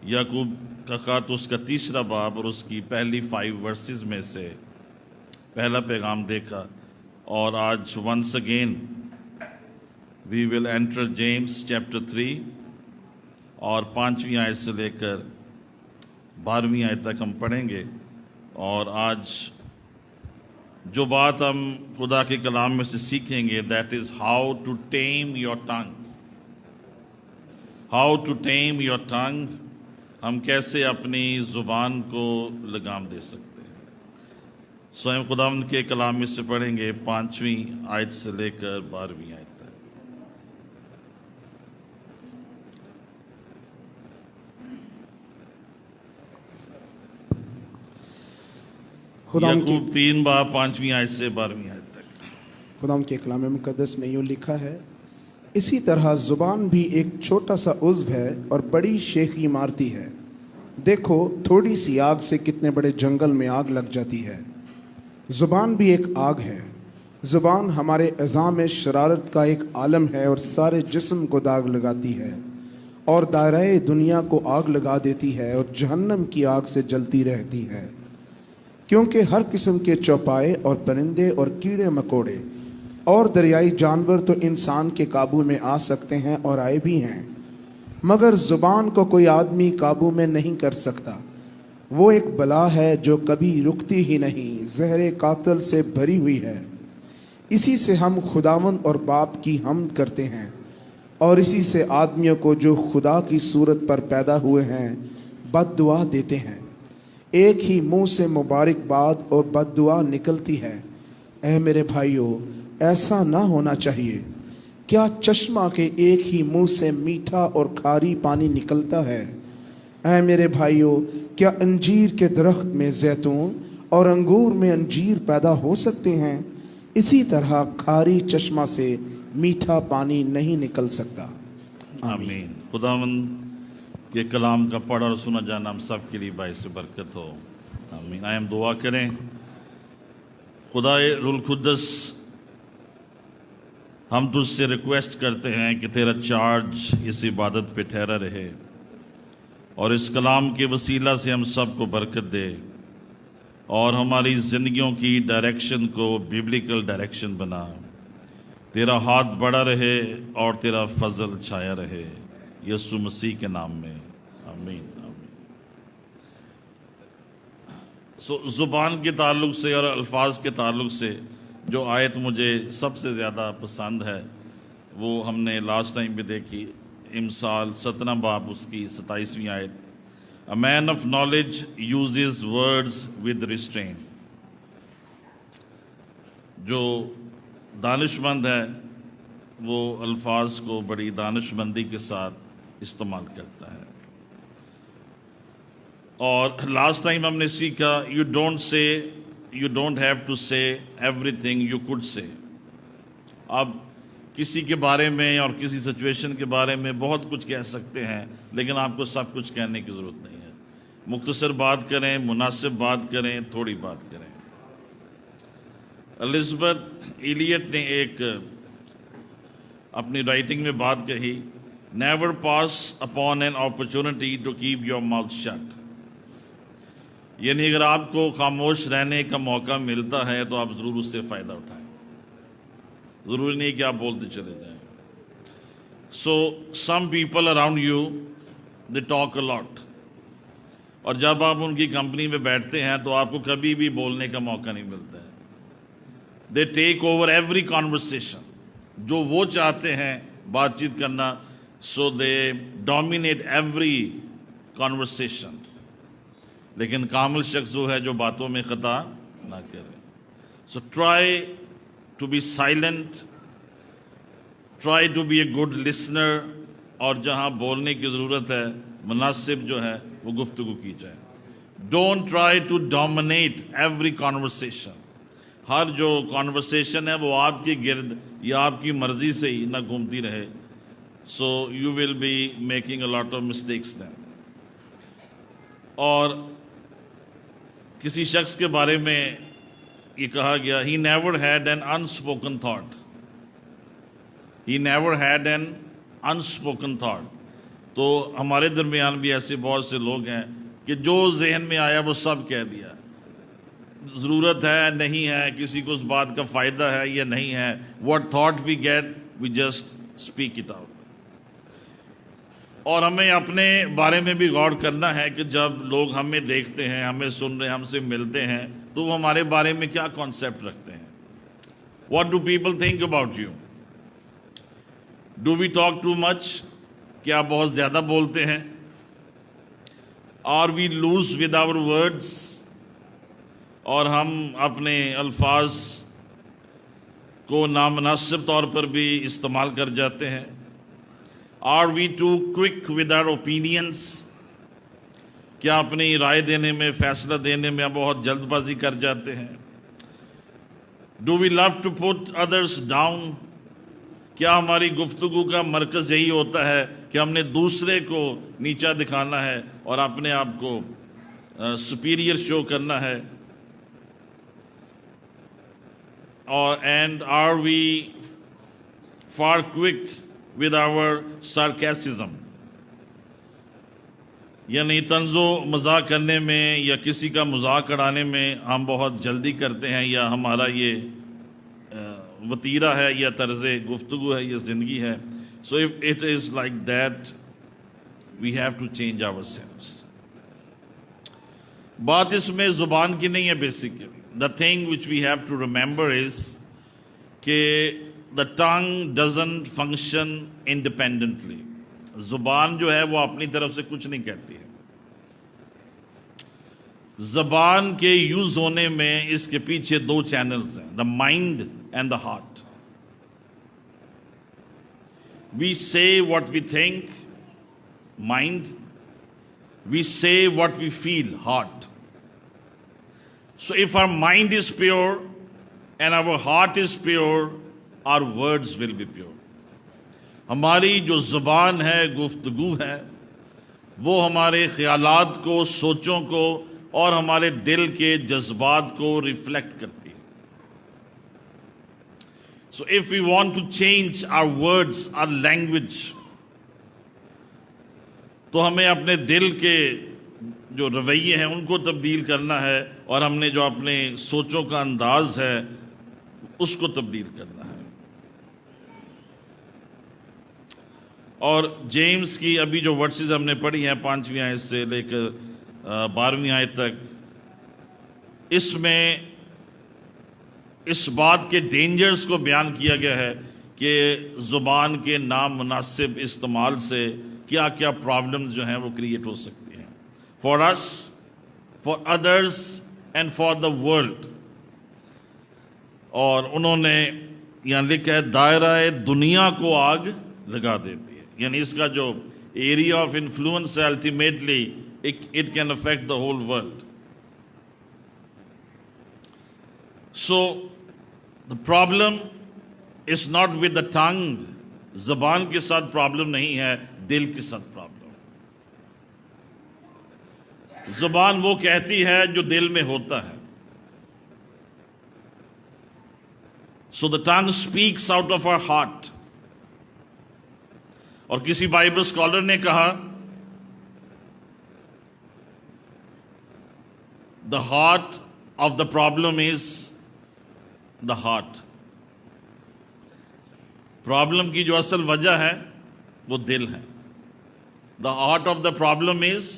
یعقوب کا خط اس کا 3 باب اور اس کی پہلی 5 ورسز میں سے پہلا پیغام دیکھا، اور آج once again we will enter James chapter 3 اور 5ویں آیت سے لے کر 12ویں آیت تک ہم پڑھیں گے۔ اور آج جو بات ہم خدا کے کلام میں سے سیکھیں گے، that is how to tame your tongue. How to tame your tongue, ہم کیسے اپنی زبان کو لگام دے سکتے ہیں۔ سو ہم خداوند کے کلام میں سے پڑھیں گے 5ویں آیت سے لے کر 12ویں آیت تک۔ یعقوب 3 باب 5ویں آیت سے 12ویں آیت تک۔ خداوند کے کلام مقدس میں یوں لکھا ہے، اسی طرح زبان بھی ایک چھوٹا سا عضو ہے اور بڑی شیخی مارتی ہے۔ دیکھو تھوڑی سی آگ سے کتنے بڑے جنگل میں آگ لگ جاتی ہے۔ زبان بھی ایک آگ ہے۔ زبان ہمارے اعضاء میں شرارت کا ایک عالم ہے اور سارے جسم کو داغ لگاتی ہے اور دائرہ دنیا کو آگ لگا دیتی ہے اور جہنم کی آگ سے جلتی رہتی ہے، کیونکہ ہر قسم کے چوپائے اور پرندے اور کیڑے مکوڑے اور دریائی جانور تو انسان کے قابو میں آ سکتے ہیں اور آئے بھی ہیں، مگر زبان کو کوئی آدمی قابو میں نہیں کر سکتا۔ وہ ایک بلا ہے جو کبھی رکتی ہی نہیں، زہر قاتل سے بھری ہوئی ہے۔ اسی سے ہم خداوند اور باپ کی حمد کرتے ہیں اور اسی سے آدمیوں کو جو خدا کی صورت پر پیدا ہوئے ہیں بد دعا دیتے ہیں۔ ایک ہی منہ سے مبارک باد اور بد دعا نکلتی ہے۔ اے میرے بھائیو، ایسا نہ ہونا چاہیے۔ کیا چشمہ کے ایک ہی منہ سے میٹھا اور کھاری پانی نکلتا ہے؟ اے میرے بھائیو، کیا انجیر کے درخت میں زیتون اور انگور میں انجیر پیدا ہو سکتے ہیں؟ اسی طرح کھاری چشمہ سے میٹھا پانی نہیں نکل سکتا۔ آمین۔ خداوند کے کلام کا پڑھا اور سنا جانا ہم سب کے لیے باعث برکت ہو۔ آمین۔ آئے ہم دعا کریں۔ خدا روح القدس، ہم تجھ سے ریکویسٹ کرتے ہیں کہ تیرا چارج اس عبادت پہ ٹھہرا رہے اور اس کلام کے وسیلہ سے ہم سب کو برکت دے اور ہماری زندگیوں کی ڈائریکشن کو بیبلیکل ڈائریکشن بنا۔ تیرا ہاتھ بڑا رہے اور تیرا فضل چھایا رہے، یسوع مسیح کے نام میں، آمین آمین۔ زبان کے تعلق سے اور الفاظ کے تعلق سے جو آیت مجھے سب سے زیادہ پسند ہے وہ ہم نے لاسٹ ٹائم بھی دیکھی، امثال 17 باب اس کی 27ویں آیت۔ A man of knowledge uses words with restraint۔ جو دانش مند ہے وہ الفاظ کو بڑی دانش مندی کے ساتھ استعمال کرتا ہے۔ اور لاسٹ ٹائم ہم نے سیکھا، you don't have to say everything you could say۔ اب کسی کے بارے میں اور کسی سچویشن کے بارے میں بہت کچھ کہہ سکتے ہیں، لیکن آپ کو سب کچھ کہنے کی ضرورت نہیں ہے۔ مختصر بات کریں، مناسب بات کریں، تھوڑی بات کریں۔ الزبتھ ایلیٹ نے ایک اپنی رائٹنگ میں بات کہی، never pass upon an opportunity to keep your mouth shut. یعنی اگر آپ کو خاموش رہنے کا موقع ملتا ہے تو آپ ضرور اس سے فائدہ اٹھائیں، ضروری نہیں کہ آپ بولتے چلے جائیں۔ So some people around you they talk a lot, اور جب آپ ان کی کمپنی میں بیٹھتے ہیں تو آپ کو کبھی بھی بولنے کا موقع نہیں ملتا ہے۔ دے ٹیک اوور ایوری کانورسیشن، جو وہ چاہتے ہیں بات چیت کرنا، سو دے ڈومینیٹ ایوری کانورسیشن۔ لیکن کامل شخص وہ ہے جو باتوں میں خطا نہ کرے۔ So try to be silent, try to be a good listener, اور جہاں بولنے کی ضرورت ہے مناسب جو ہے وہ گفتگو کی جائے۔ Don't try to dominate every conversation, ہر جو کانورسیشن ہے وہ آپ کے گرد یا آپ کی مرضی سے ہی نہ گھومتی رہے۔ So you will be making a lot of mistakes then. اور کسی شخص کے بارے میں یہ کہا گیا، he never had an unspoken thought۔ he never had an unspoken thought۔ تو ہمارے درمیان بھی ایسے بہت سے لوگ ہیں کہ جو ذہن میں آیا وہ سب کہہ دیا. ضرورت ہے نہیں ہے, کسی کو اس بات کا فائدہ ہے یا نہیں ہے, what thought we get we just speak it out. اور ہمیں اپنے بارے میں بھی غور کرنا ہے کہ جب لوگ ہمیں دیکھتے ہیں, ہمیں سن رہے ہیں, ہم سے ملتے ہیں, تو وہ ہمارے بارے میں کیا کانسیپٹ رکھتے ہیں. What do people think about you? Do we talk too much? کیا بہت زیادہ بولتے ہیں؟ Are we loose with our words? اور ہم اپنے الفاظ کو نامناسب طور پر بھی استعمال کر جاتے ہیں. Are we too quick with our opinions? کیا اپنی رائے دینے میں, فیصلہ دینے میں بہت جلد بازی کر جاتے ہیں؟ Do we love to put others down? کیا ہماری گفتگو کا مرکز یہی ہوتا ہے کہ ہم نے دوسرے کو نیچا دکھانا ہے اور اپنے آپ کو سپیریئر شو کرنا ہے؟ And are we far quick with our sarcasm? یعنی طنز و مزاق کرنے میں یا کسی کا مذاق اڑانے میں ہم بہت جلدی کرتے ہیں, یا ہمارا یہ وتیرہ ہے یا طرز گفتگو ہے یا زندگی ہے. So if it is like that, we have to change ourselves. بات اس میں زبان کی نہیں ہے basically. The thing which we have to remember is کہ the tongue doesn't function independently. زبان جو ہے وہ اپنی طرف سے کچھ نہیں کہتی ہے. زبان کے یوز ہونے میں اس کے پیچھے دو چینلز ہیں, the mind and the heart. We say what we think, mind. We say what we feel, heart. So if our mind is pure and our heart is pure, our words will be pure. ہماری جو زبان ہے, گفتگو ہے, وہ ہمارے خیالات کو, سوچوں کو اور ہمارے دل کے جذبات کو ریفلیکٹ کرتی ہے. So if we want to change our words, our language, تو ہمیں اپنے دل کے جو رویے ہیں ان کو تبدیل کرنا ہے, اور ہم نے جو اپنے سوچوں کا انداز ہے اس کو تبدیل کرنا ہے. اور جیمز کی ابھی جو ورسز ہم نے پڑھی ہیں 5ویں آیت سے لے کر 12ویں آیت تک, اس میں اس بات کے ڈینجرز کو بیان کیا گیا ہے کہ زبان کے نامناسب استعمال سے کیا کیا پرابلمز جو ہیں وہ کریٹ ہو سکتی ہیں. For us, for others and for the world. اور انہوں نے یہاں لکھا ہے دائرہ دنیا کو آگ لگا دیتی ہے. یعنی اس کا جو ایریا آف انفلوئنس ہے ultimately it can affect the whole world. So the problem is not with the tongue. زبان کے ساتھ پرابلم نہیں ہے, دل کے ساتھ پرابلم. زبان وہ کہتی ہے جو دل میں ہوتا ہے. So the tongue speaks out of our heart. اور کسی بائبل اسکالر نے کہا the heart of the problem is the heart. Problem کی جو اصل وجہ ہے وہ دل ہے. The heart of the problem is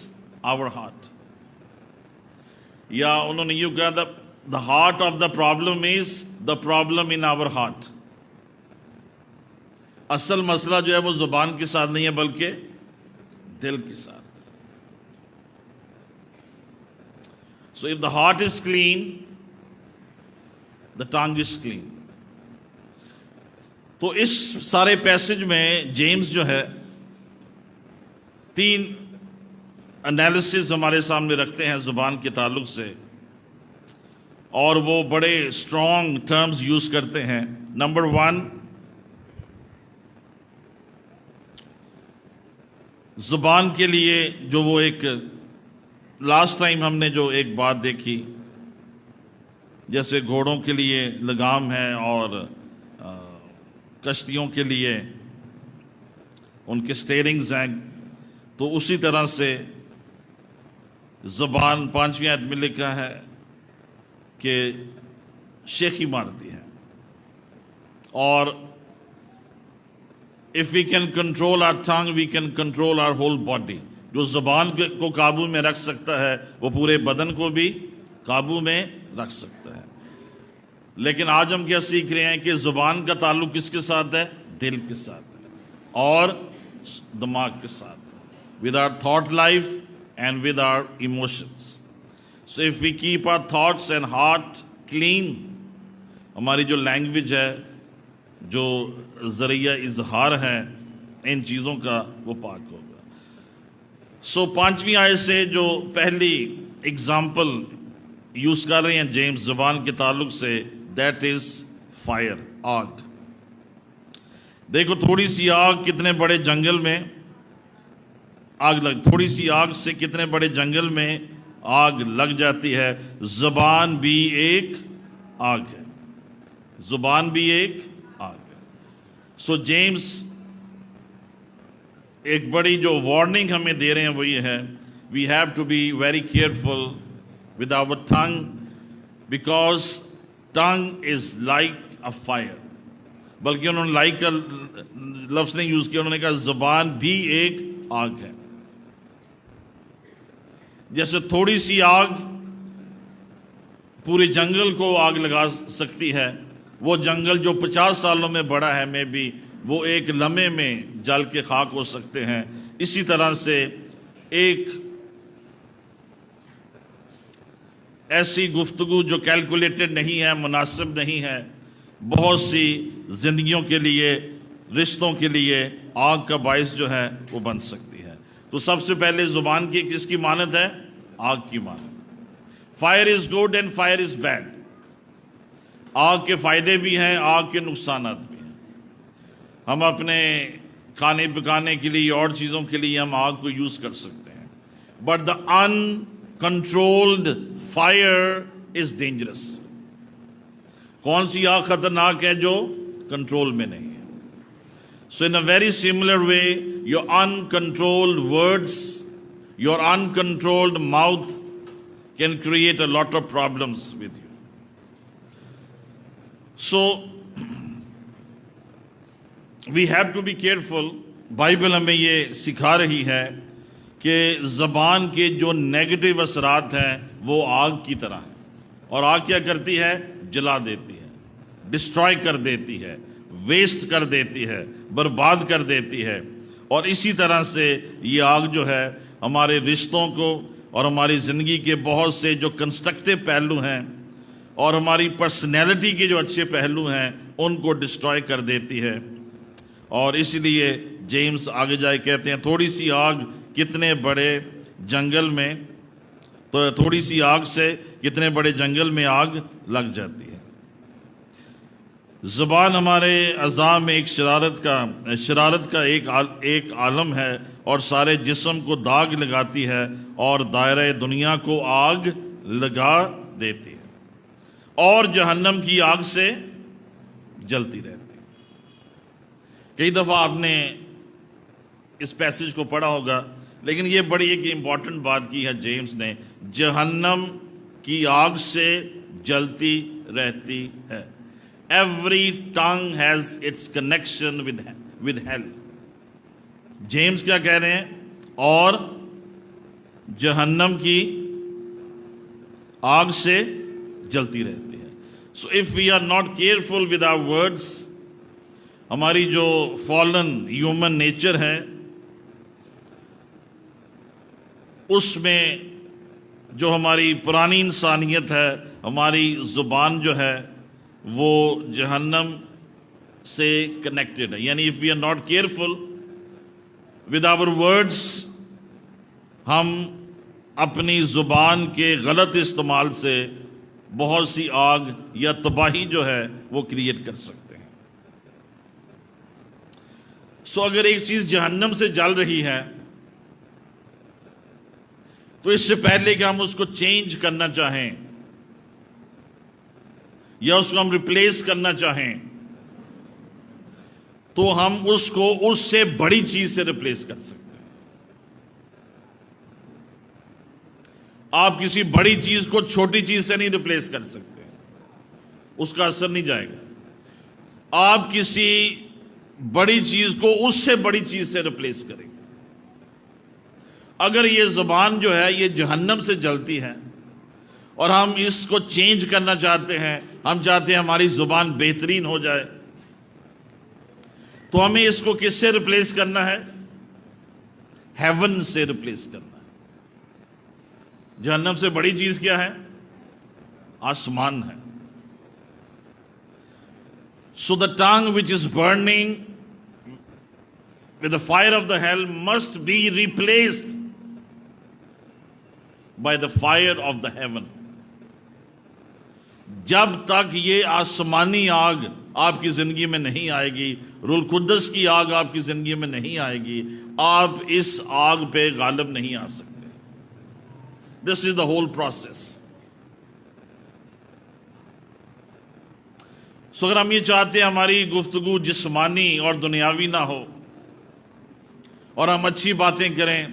our heart. یا انہوں نے یوں کہا the heart of the problem is the problem in our heart. اصل مسئلہ جو ہے وہ زبان کے ساتھ نہیں ہے بلکہ دل کے ساتھ. So if the heart is clean, the tongue is clean. تو اس سارے پیسج میں جیمز جو ہے 3 انالیسز ہمارے سامنے رکھتے ہیں زبان کے تعلق سے, اور وہ بڑے اسٹرانگ ٹرمز یوز کرتے ہیں. نمبر 1, زبان کے لیے جو وہ ایک لاسٹ ٹائم ہم نے جو ایک بات دیکھی, جیسے گھوڑوں کے لیے لگام ہے اور کشتیوں کے لیے ان کے سٹیئرنگز ہیں, تو اسی طرح سے زبان 5ویں آیت میں لکھا ہے کہ شیخی مارتی ہے. اور if we can control our tongue, we can control our whole body. جو زبان کو قابو میں رکھ سکتا ہے وہ پورے بدن کو بھی قابو میں رکھ سکتا ہے. لیکن آج ہم کیا سیکھ رہے ہیں کہ زبان کا تعلق کس کے ساتھ ہے؟ دل کے ساتھ ہے اور دماغ کے ساتھ ہے. with our thought life and with our emotions. So if we keep our thoughts and heart clean, ہماری جو لینگویج ہے، جو ذریعہ اظہار ہے ان چیزوں کا، وہ پاک ہوگا. سو 5ویں آیت سے جو پہلی اگزامپل یوز کر رہے ہیں جیمز زبان کے تعلق سے، دیٹ از فائر، آگ. دیکھو تھوڑی سی آگ کتنے بڑے جنگل میں تھوڑی سی آگ سے کتنے بڑے جنگل میں آگ لگ جاتی ہے. زبان بھی ایک آگ ہے، زبان بھی ایک آگ ہے. سو جیمز ایک بڑی جو وارننگ ہمیں دے رہے ہیں وہ یہ ہے، we have to be very careful with our tongue, because tongue is like a fire. بلکہ انہوں نے لائک کا لفظ نہیں یوز کیا، انہوں نے کہا زبان بھی ایک آگ ہے. جیسے تھوڑی سی آگ پورے جنگل کو آگ لگا سکتی ہے، وہ جنگل جو 50 سالوں میں بڑا ہے، میں بھی وہ ایک لمحے میں جل کے خاک ہو سکتے ہیں. اسی طرح سے ایک ایسی گفتگو جو کیلکولیٹڈ نہیں ہے، مناسب نہیں ہے، بہت سی زندگیوں کے لیے، رشتوں کے لیے آگ کا باعث جو ہے وہ بن سکتی ہے. تو سب سے پہلے زبان کی کس کی مانند ہے؟ آگ کی مانند. Fire is good and fire is bad. آگ کے فائدے بھی ہیں، آگ کے نقصانات بھی ہیں. ہم اپنے کھانے پکانے کے لیے اور چیزوں کے لیے ہم آگ کو یوز کر سکتے ہیں، but the uncontrolled fire is dangerous. کون سی آگ خطرناک ہے؟ جو کنٹرول میں نہیں ہے. So in a very similar way, your uncontrolled words, your uncontrolled mouth can create a lot of problems with you. So we have to be careful. Bible ہمیں یہ سکھا رہی ہے کہ زبان کے جو نیگیٹو اثرات ہیں وہ آگ کی طرح ہیں. اور آگ کیا کرتی ہے؟ جلا دیتی ہے، ڈسٹرائے کر دیتی ہے، ویسٹ کر دیتی ہے، برباد کر دیتی ہے. اور اسی طرح سے یہ آگ جو ہے ہمارے رشتوں کو اور ہماری زندگی کے بہت سے جو کنسٹرکٹیو پہلو ہیں اور ہماری پرسنالٹی کے جو اچھے پہلو ہیں ان کو ڈسٹرائے کر دیتی ہے. اور اس لیے جیمز آگے جائے کہتے ہیں تھوڑی سی آگ کتنے بڑے جنگل میں، تو تھوڑی سی آگ سے کتنے بڑے جنگل میں آگ لگ جاتی ہے. زبان ہمارے اعضاء میں ایک شرارت کا ایک عالم ہے اور سارے جسم کو داغ لگاتی ہے اور دائرہ دنیا کو آگ لگا دیتی ہے اور جہنم کی آگ سے جلتی رہتی ہے. کئی دفعہ آپ نے اس پیسج کو پڑھا ہوگا، لیکن یہ بڑی ایک امپورٹنٹ بات کی ہے جیمز نے، جہنم کی آگ سے جلتی رہتی ہے. Every tongue has its connection with hell. James کیا کہہ رہے ہیں؟ اور جہنم کی آگ سے جلتی رہتی ہے. So if we are not careful with our words, ہماری جو fallen human nature ہے اس میں جو ہماری پرانی انسانیت ہے، ہماری زبان جو ہے وہ جہنم سے کنیکٹڈ ہے. یعنی if we are not careful with our words، ہم اپنی زبان کے غلط استعمال سے بہت سی آگ یا تباہی جو ہے وہ کریٹ کر سکتے ہیں. سو اگر ایک چیز جہنم سے جل رہی ہے تو اس سے پہلے کہ ہم اس کو چینج کرنا چاہیں یا اس کو ہم ریپلیس کرنا چاہیں تو ہم اس کو اس سے بڑی چیز سے ریپلیس کر سکتے ہیں. آپ کسی بڑی چیز کو چھوٹی چیز سے نہیں ریپلیس کر سکتے، اس کا اثر نہیں جائے گا۔ آپ کسی بڑی چیز کو اس سے بڑی چیز سے ریپلیس کریں گے۔ اگر یہ زبان جو ہے یہ جہنم سے جلتی ہے اور ہم اس کو چینج کرنا چاہتے ہیں، ہم چاہتے ہیں ہماری زبان بہترین ہو جائے، تو ہمیں اس کو کس سے ریپلیس کرنا ہے؟ ہیون سے ریپلیس کرنا ہے۔ جہنم سے بڑی چیز کیا ہے؟ آسمان ہے۔ So the tongue which is burning with the fire of the hell must be replaced by the fire of the heaven. جب تک یہ آسمانی آگ آپ کی زندگی میں نہیں آئے گی، روح القدس کی آگ آپ کی زندگی میں نہیں آئے گی، آپ اس آگ پہ غالب نہیں آ سکتے۔ This is the whole process. سو اگر ہم یہ چاہتے ہیں ہماری گفتگو جسمانی اور دنیاوی نہ ہو اور ہم اچھی باتیں کریں،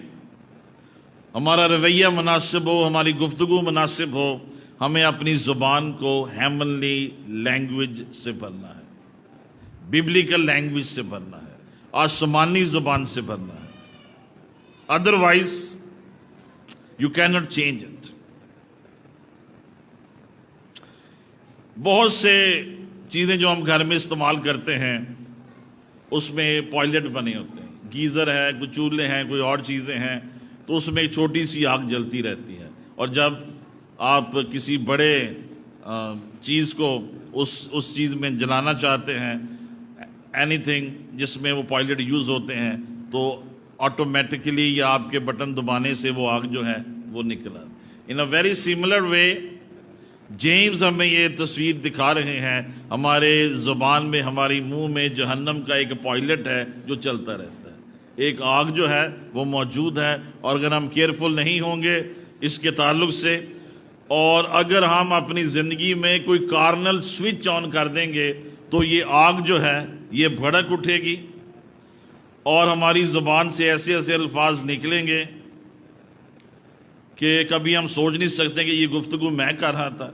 ہمارا رویہ مناسب ہو، ہماری گفتگو مناسب ہو، ہمیں اپنی زبان کو ہیمنلی لینگویج سے بھرنا ہے، ببلیکل لینگویج سے بھرنا ہے، آسمانی زبان سے بھرنا ہے۔ Otherwise you can not change it. بہت سے چیزیں جو ہم گھر میں استعمال کرتے ہیں اس میں پوائلٹ بنے ہوتے ہیں، گیزر ہے، کوئی چولہے ہیں، کوئی اور چیزیں ہیں، تو اس میں ایک چھوٹی سی آگ جلتی رہتی ہے، اور جب آپ کسی بڑے چیز کو اس چیز میں جلانا چاہتے ہیں، اینی تھنگ جس میں وہ پوائلٹ یوز ہوتے ہیں، تو آٹومیٹکلی یا آپ کے بٹن دبانے سے وہ آگ جو ہے وہ نکلا۔ In a very similar way James ہمیں یہ تصویر دکھا رہے ہیں، ہمارے زبان میں، ہماری منہ میں جہنم کا ایک پوائلٹ ہے جو چلتا رہتا ہے، ایک آگ جو ہے وہ موجود ہے، اور اگر ہم کیئرفل نہیں ہوں گے اس کے تعلق سے، اور اگر ہم اپنی زندگی میں کوئی کارنل سوئچ آن کر دیں گے تو یہ آگ جو ہے یہ بھڑک اٹھے گی، اور ہماری زبان سے ایسے ایسے الفاظ نکلیں گے کہ کبھی ہم سوچ نہیں سکتے کہ یہ گفتگو میں کر رہا تھا۔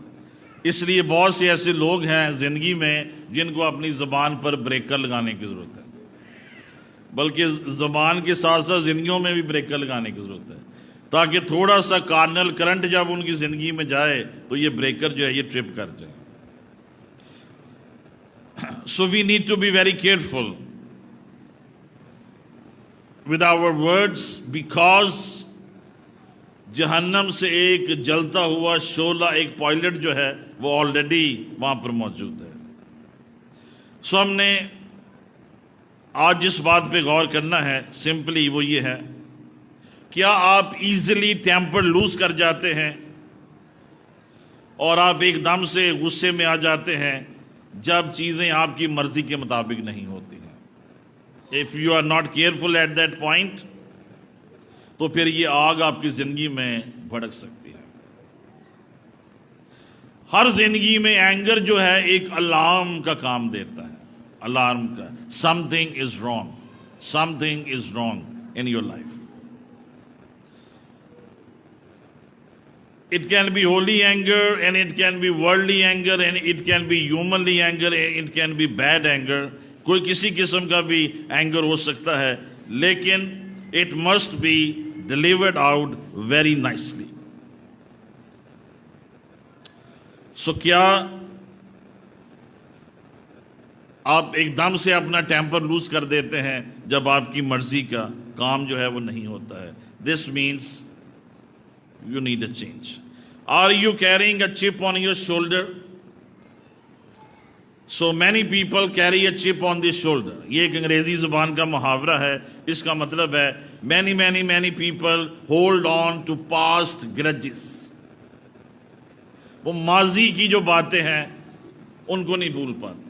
اس لیے بہت سے ایسے لوگ ہیں زندگی میں جن کو اپنی زبان پر بریکر لگانے کی ضرورت ہے، بلکہ زبان کے ساتھ ساتھ زندگیوں میں بھی بریکر لگانے کی ضرورت ہے، تاکہ تھوڑا سا کارنل کرنٹ جب ان کی زندگی میں جائے تو یہ بریکر جو ہے یہ ٹرپ کر جائے۔ So we need to be very careful with our words, because جہنم سے ایک جلتا ہوا شعلہ، ایک پوائلٹ جو ہے وہ آلریڈی وہاں پر موجود ہے۔ سو ہم نے آج جس بات پہ غور کرنا ہے سمپلی وہ یہ ہے، کیا آپ ایزیلی ٹیمپر لوز کر جاتے ہیں اور آپ ایک دم سے غصے میں آ جاتے ہیں جب چیزیں آپ کی مرضی کے مطابق نہیں ہوتی ہیں؟ If you are not careful at that point تو پھر یہ آگ آپ کی زندگی میں بھڑک سکتی ہے۔ ہر زندگی میں اینگر جو ہے ایک الارم کا کام دیتا ہے، الارم کا، something is wrong, something is wrong in your life. It can be holy anger and it can be worldly anger and it can be humanly anger and it can be bad anger. کوئی کسی قسم کا بھی anger ہو سکتا ہے، لیکن it must be delivered out very nicely. So کیا آپ ایک دم سے اپنا ٹیمپر لوز کر دیتے ہیں جب آپ کی مرضی کا کام جو ہے وہ نہیں ہوتا ہے؟ This means you need a change. Are you carrying a chip on your shoulder? So many people carry a chip on their shoulder. یہ ایک انگریزی زبان کا محاورہ ہے، اس کا مطلب ہے many people hold on to past grudges. وہ ماضی کی جو باتیں ہیں ان کو نہیں بھول پاتے،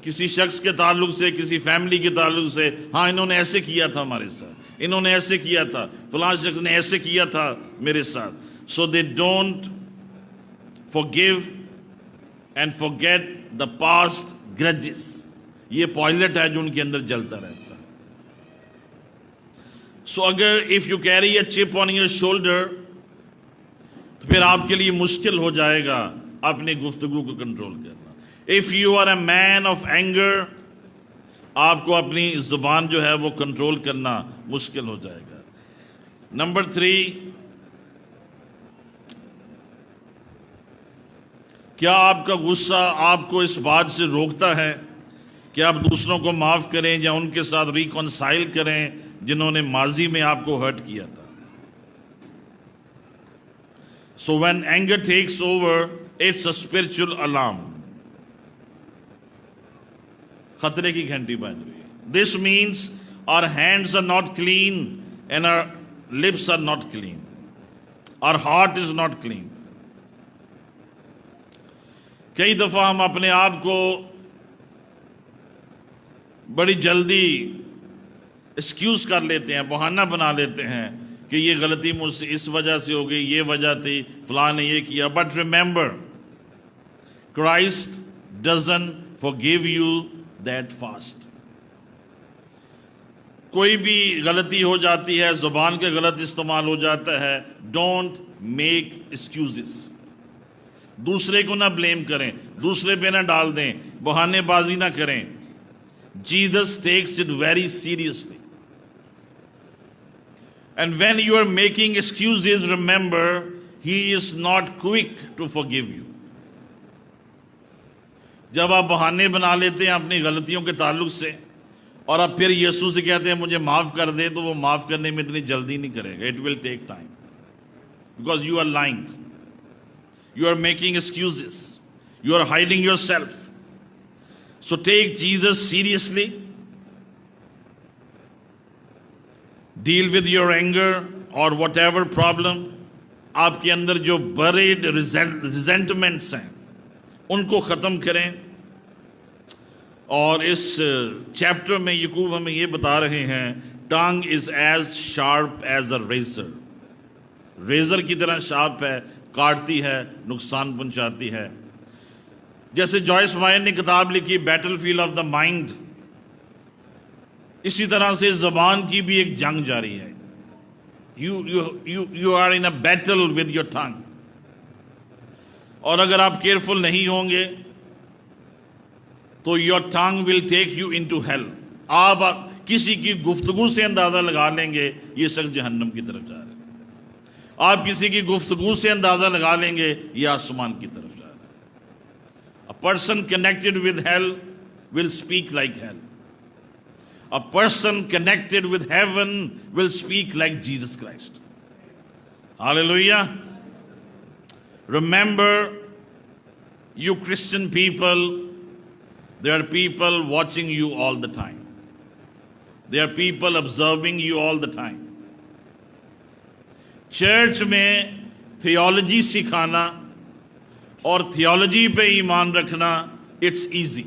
کسی شخص کے تعلق سے، کسی فیملی کے تعلق سے، ہاں انہوں نے ایسے کیا تھا ہمارے ساتھ، انہوں نے ایسے کیا تھا، فلاں شخص نے ایسے کیا تھا میرے ساتھ۔ So they don't forgive and forget the past grudges. یہ پوائلٹ ہے جو ان کے اندر جلتا رہتا ہے۔ So اگر if you carry a chip on your shoulder تو پھر آپ کے لیے مشکل ہو جائے گا اپنی گفتگو کو کنٹرول کرنا. If you are a man of anger, آپ کو اپنی زبان جو ہے وہ کنٹرول کرنا مشکل ہو جائے گا. نمبر 3، کیا آپ کا غصہ آپ کو اس بات سے روکتا ہے کہ آپ دوسروں کو معاف کریں یا ان کے ساتھ ریکنسائل کریں جنہوں نے ماضی میں آپ کو ہرٹ کیا تھا؟ So when anger takes over, it's a spiritual alarm. خطرے کی گھنٹی بج رہی ہے. This means our hands are not clean and our lips are not clean. Our heart is not clean. کئی دفعہ ہم اپنے آپ کو بڑی جلدی ایکسکیوز کر لیتے ہیں، بہانہ بنا لیتے ہیں کہ یہ غلطی مجھ سے اس وجہ سے ہو گئی، یہ وجہ تھی، فلاں نے یہ کیا. But remember, Christ doesn't forgive you that fast. کوئی بھی غلطی ہو جاتی ہے، زبان کا غلط استعمال ہو جاتا ہے، ڈونٹ میک ایکسکیوزز. دوسرے کو نہ بلیم کریں، دوسرے پہ نہ ڈال دیں، بہانے بازی نہ کریں. Jesus takes it very seriously. And when you are making excuses, remember, He is not quick to forgive you. جب آپ بہانے بنا لیتے ہیں اپنی غلطیوں کے تعلق سے اور آپ پھر یسوع سے کہتے ہیں مجھے معاف کر دے، تو وہ معاف کرنے میں اتنی جلدی نہیں کرے گا. It will take time. Because you are lying. You are making excuses. You are hiding yourself. So take Jesus seriously. Deal with your anger or whatever problem. آپ کے اندر جو buried resentments ہیں ان کو ختم کریں. اور اس چیپٹر میں یعقوب ہمیں یہ بتا رہے ہیں tongue is as sharp as a razor. Razor کی طرح شارپ ہے، کاٹتی ہے، نقصان پہنچاتی ہے. جیسے جوائس مائر نے کتاب لکھی battle field of the mind, اسی طرح سے زبان کی بھی ایک جنگ جاری ہے. You are in a battle with your tongue. اور اگر آپ کیئرفل نہیں ہوں گے تو your tongue will take you into hell. آپ کسی کی گفتگو سے اندازہ لگا لیں گے یہ شخص جہنم کی طرف جا رہا ہے. آپ کسی کی گفتگو سے اندازہ لگا لیں گے یہ آسمان کی طرف جا رہا ہے. A person connected with hell will speak like hell. A person connected with heaven will speak like Jesus Christ. Hallelujah. Remember, you Christian people, there are people watching you all the time. There are people observing you all the time. Church میں theology سکھانا اور theology پہ ایمان رکھنا it's easy,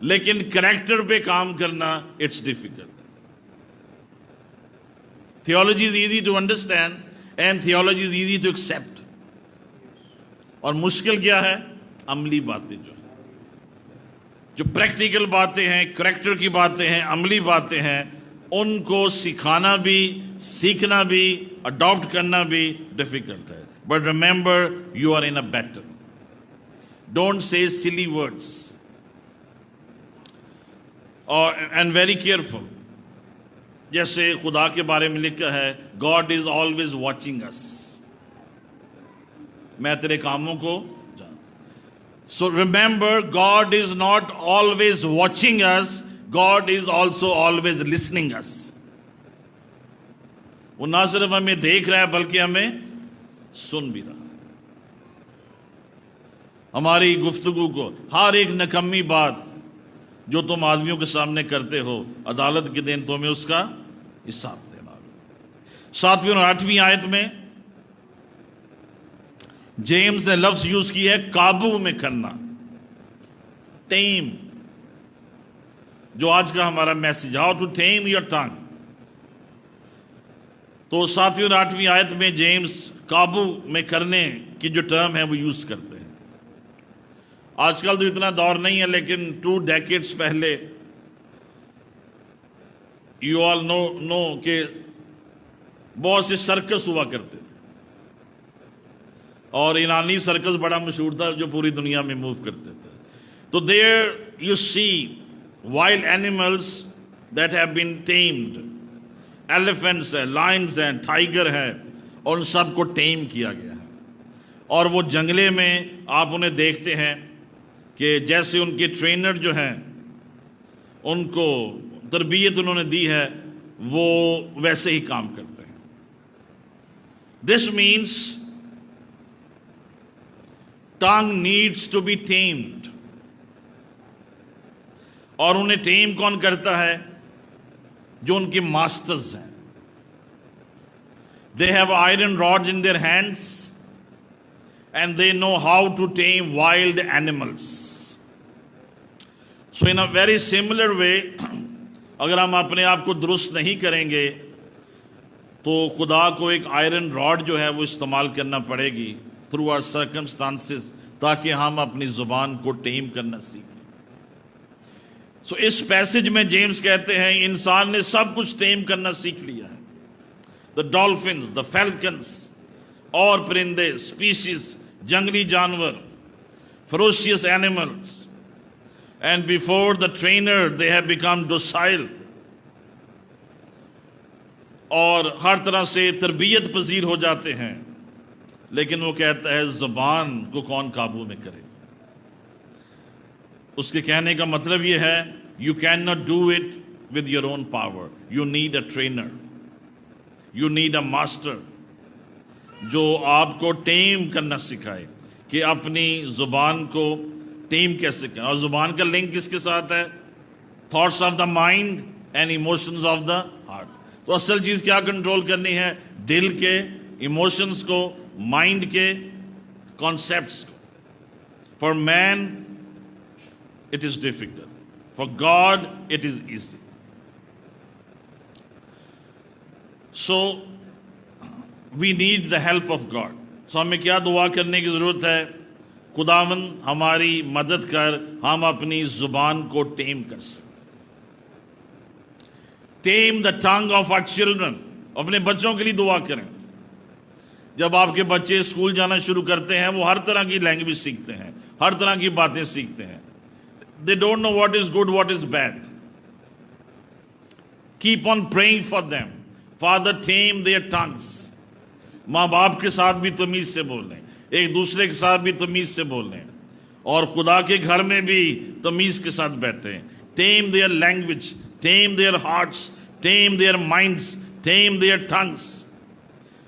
لیکن character پہ کام کرنا it's difficult. Theology is easy to understand and theology is easy to accept. اور مشکل کیا ہے؟ عملی باتیں جو پریکٹیکل باتیں ہیں، کریکٹر کی باتیں ہیں، عملی باتیں ہیں، ان کو سکھانا بھی، سیکھنا بھی، اڈاپٹ کرنا بھی ڈیفیکلٹ ہے. But remember you are in a battle. Don't say silly words and very careful. جیسے خدا کے بارے میں لکھا ہے God is always watching us. میں تیرے کاموں کو جان. So remember God is not always watching us, God is also always listening us. وہ نہ صرف ہمیں دیکھ رہا ہے بلکہ ہمیں سن بھی رہا. ہماری گفتگو کو، ہر ایک نکمی بات جو تم آدمیوں کے سامنے کرتے ہو عدالت کے دن تمہیں اس کا حساب دینا. 7ویں اور 8ویں آیت میں جیمز نے لفظ یوز کی ہے قابو میں کرنا، ٹیم، جو آج کا ہمارا message, how to tame your tongue. تو 7ویں اور 8ویں آیت میں جیمز قابو میں کرنے کی جو ٹرم ہے وہ یوز کرتے ہیں. آج کل تو اتنا دور نہیں ہے، لیکن 2 decades پہلے یو آل نو کہ بہت سے سرکس ہوا کرتے تھے. اور ایرانی سرکس بڑا مشہور تھا جو پوری دنیا میں موو کرتے تھے. تو there you see wild animals that have been tamed. Elephants ہیں, lions ہیں, tiger ہیں, اور ان سب کو ٹیم کیا گیا ہے. اور وہ جنگلے میں آپ انہیں دیکھتے ہیں کہ جیسے ان کے ٹرینر جو ہیں ان کو تربیت انہوں نے دی ہے وہ ویسے ہی کام کرتے ہیں. This means tongue needs to be tamed. اور انہیں ٹیم کون کرتا ہے؟ جو ان کے ماسٹرز ہیں. They have iron rods in their hands and they know how to tame wild animals. So in a very similar way, اگر ہم اپنے آپ کو درست نہیں کریں گے تو خدا کو ایک آئرن راڈ جو ہے وہ استعمال کرنا پڑے گی through our circumstances تاکہ ہم اپنی زبان کو ٹیم کرنا سیکھیں. سو اس پیسج میں جیمز کہتے ہیں انسان نے سب کچھ ٹیم کرنا سیکھ لیا ہے. دا ڈالفنس, دا فیلکنس, اور پرندے, اسپیشیز, جنگلی جانور, ferocious animals, and before the trainer they have become docile. اور ہر طرح سے تربیت پذیر ہو جاتے ہیں. لیکن وہ کہتا ہے زبان کو کون قابو میں کرے. اس کے کہنے کا مطلب یہ ہے you cannot do it with your own power. You need a trainer. You need a master جو آپ کو ٹیم کرنا سکھائے کہ اپنی زبان کو ٹیم کیسے کریں. اور زبان کا لنک کس کے ساتھ ہے؟ Thoughts of the mind and emotions of the heart. تو اصل چیز کیا کنٹرول کرنی ہے؟ دل کے ایموشنز کو, مائنڈ کے کانسیپٹس کو. For men it is difficult. For God, it is easy. So, we need the help of God. So, ہمیں کیا دعا کرنے کی ضرورت ہے؟ خداوند ہماری مدد کر, ہم اپنی زبان کو ٹیم کر سکیں. Tame the tongue of our children. اپنے بچوں کے لیے دعا کریں. جب آپ کے بچے اسکول جانا شروع کرتے ہیں وہ ہر طرح کی لینگویج سیکھتے ہیں, ہر طرح کی باتیں سیکھتے ہیں. They don't know what is good, what is bad. Keep on praying for them. Father, tame their tongues. ماں باپ کے ساتھ بھی تمیز سے بولیں, ایک دوسرے کے ساتھ بھی تمیز سے بولیں, اور خدا کے گھر میں بھی تمیز کے ساتھ بیٹھیں. Tame their language, tame their hearts, tame their minds, tame their tongues.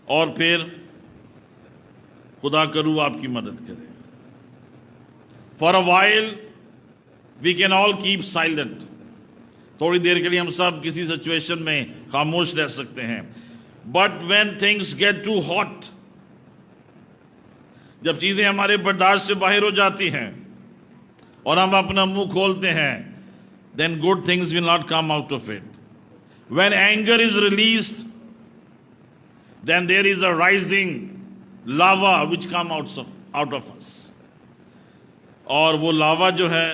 اور پھر خدا کرو آپ کی مدد کرے. For a while we can all keep silent. تھوڑی دیر کے لیے ہم سب کسی سچویشن میں خاموش رہ سکتے ہیں. But when things get too hot, جب چیزیں ہمارے برداشت سے باہر ہو جاتی ہیں اور ہم اپنا منہ کھولتے ہیں, then good things will not come out of it. When anger is released, then there is a rising lava which come out of us. اور وہ لاوا جو ہے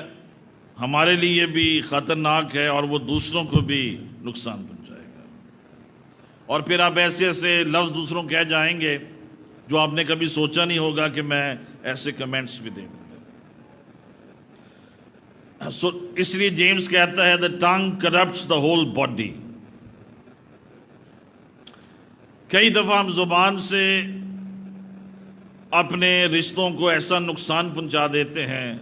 ہمارے لیے بھی خطرناک ہے اور وہ دوسروں کو بھی نقصان پہنچائے گا. اور پھر آپ ایسے ایسے لفظ دوسروں کہہ جائیں گے جو آپ نے کبھی سوچا نہیں ہوگا کہ میں ایسے کمنٹس بھی دے دوں گا. سو اس لیے جیمز کہتا ہے the tongue corrupts the whole body. کئی دفعہ ہم زبان سے اپنے رشتوں کو ایسا نقصان پہنچا دیتے ہیں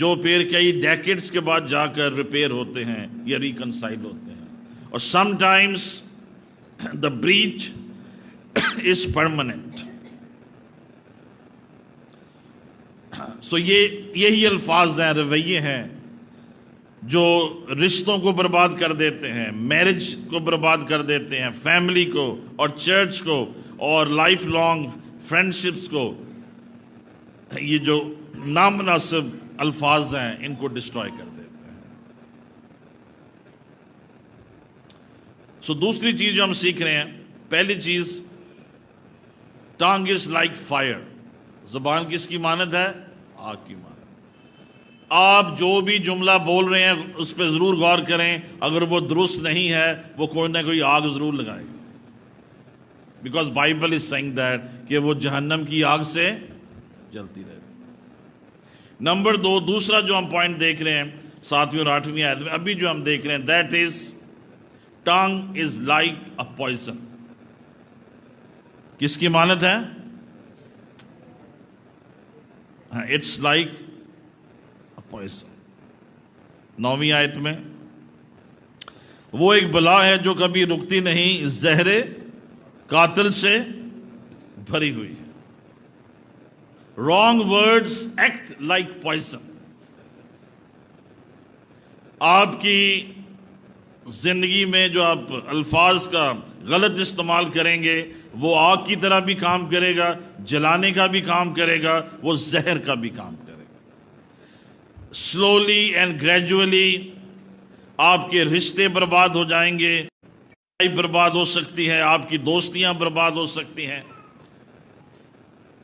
جو پھر کئی ڈیکیڈز کے بعد جا کر ریپیئر ہوتے ہیں یا ریکنسائل ہوتے ہیں. اور sometimes the breach is permanent. So یہی الفاظ ہیں, رویے ہیں جو رشتوں کو برباد کر دیتے ہیں, میرج کو برباد کر دیتے ہیں, فیملی کو اور چرچ کو اور لائف لانگ فرینڈشپس کو. یہ جو نامناسب الفاظ ہیں ان کو ڈسٹرائے کر دیتے ہیں. سو دوسری چیز جو ہم سیکھ رہے ہیں, پہلی چیز ٹانگ از لائک فائر. زبان کس کی مانند ہے؟ آگ کی مانند. آپ جو بھی جملہ بول رہے ہیں اس پہ ضرور غور کریں, اگر وہ درست نہیں ہے وہ کوئی نہ کوئی آگ ضرور لگائے گا. Because Bible is saying that کہ وہ جہنم کی آگ سے جلتی رہے. نمبر 2, دوسرا جو ہم پوائنٹ دیکھ رہے ہیں 7ویں اور 8ویں آیت میں ابھی جو ہم دیکھ رہے ہیں, that is tongue is like a poison. کس کی مانند ہے؟ It's like a poison. 9ویں آیت میں وہ ایک بلا ہے جو کبھی رکتی نہیں, زہر قاتل سے بھری ہوئی ہے. Wrong words act like poison. آپ کی زندگی میں جو آپ الفاظ کا غلط استعمال کریں گے وہ آگ کی طرح بھی کام کرے گا, جلانے کا بھی کام کرے گا, وہ زہر کا بھی کام کرے گا. سلولی اینڈ گریجولی آپ کے رشتے برباد ہو جائیں گے, برباد ہو سکتی ہے, آپ کی دوستیاں برباد ہو سکتی ہیں.